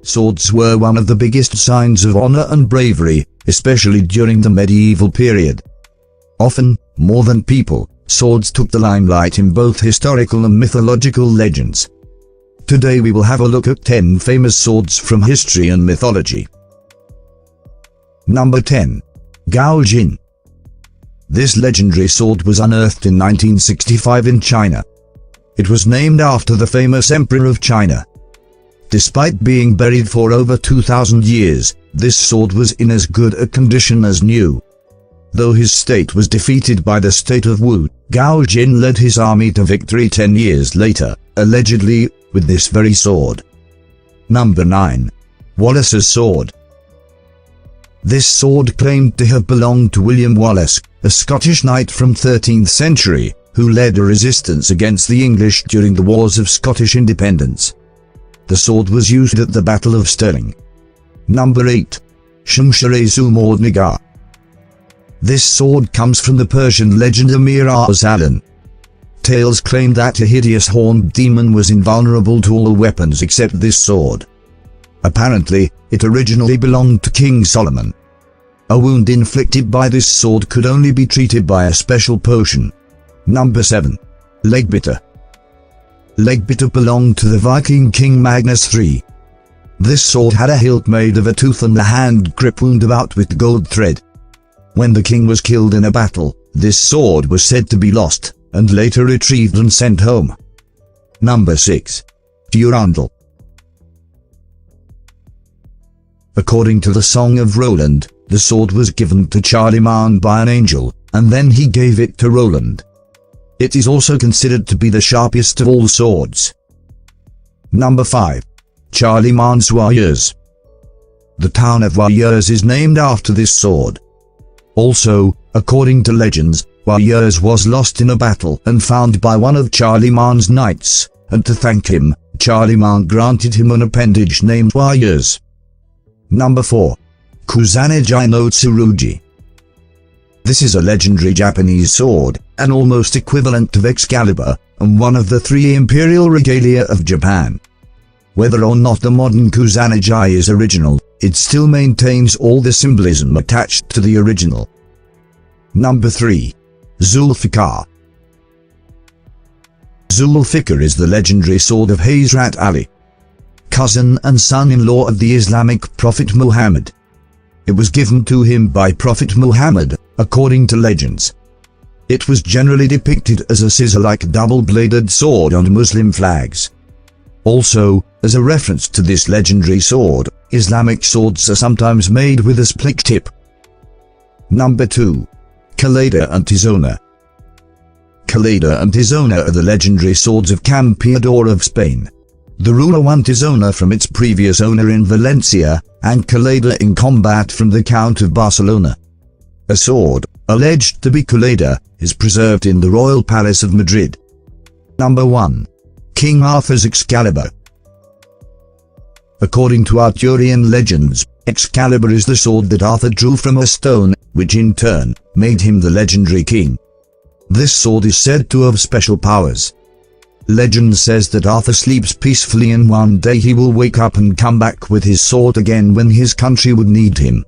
Swords were one of the biggest signs of honor and bravery, especially during the medieval period. Often, more than people, swords took the limelight in both historical and mythological legends. Today we will have a look at 10 famous swords from history and mythology. Number 10. Goujian. This legendary sword was unearthed in 1965 in China. It was named after the famous Emperor of China. Despite being buried for over 2,000 years, this sword was in as good a condition as new. Though his state was defeated by the state of Wu, Goujian led his army to victory 10 years later, allegedly, with this very sword. Number 9. Wallace's sword. This sword claimed to have belonged to William Wallace, a Scottish knight from 13th century, who led a resistance against the English during the Wars of Scottish Independence. The sword was used at the Battle of Stirling. Number 8. Shamshir-e-Zomorrodnegar. This sword comes from the Persian legend Amir Arsalan. Tales claim that a hideous horned demon was invulnerable to all weapons except this sword. Apparently, it originally belonged to King Solomon. A wound inflicted by this sword could only be treated by a special potion. Number 7. Legbiter. Legbiter belonged to the Viking king Magnus III. This sword had a hilt made of a tooth and the hand grip wound about with gold thread. When the king was killed in a battle, this sword was said to be lost, and later retrieved and sent home. Number 6. Durandal. According to the Song of Roland, the sword was given to Charlemagne by an angel, and then he gave it to Roland. It is also considered to be the sharpest of all swords. Number 5. Charlemagne's Joyeuse. The town of Joyeuse is named after this sword. Also, according to legends, Joyeuse was lost in a battle and found by one of Charlemagne's knights, and to thank him, Charlemagne granted him an appendage named Joyeuse. Number 4. Kusanagi-no-Tsurugi. This is a legendary Japanese sword, an almost equivalent of Excalibur, and one of the 3 imperial regalia of Japan. Whether or not the modern Kusanagi is original, it still maintains all the symbolism attached to the original. Number 3. Zulfiqar. Zulfiqar is the legendary sword of Hazrat Ali, cousin and son-in-law of the Islamic prophet Muhammad. It was given to him by Prophet Muhammad, according to legends. It was generally depicted as a scissor-like double-bladed sword on Muslim flags. Also, as a reference to this legendary sword, Islamic swords are sometimes made with a split tip. Number 2. Colada and Tizona. Colada and Tizona are the legendary swords of Campeador of Spain. The ruler won Tizona from its previous owner in Valencia, and Colada in combat from the Count of Barcelona. A sword, alleged to be Colada, is preserved in the Royal Palace of Madrid. Number 1. King Arthur's Excalibur. According to Arthurian legends, Excalibur is the sword that Arthur drew from a stone, which in turn made him the legendary king. This sword is said to have special powers. Legend says that Arthur sleeps peacefully and one day he will wake up and come back with his sword again when his country would need him.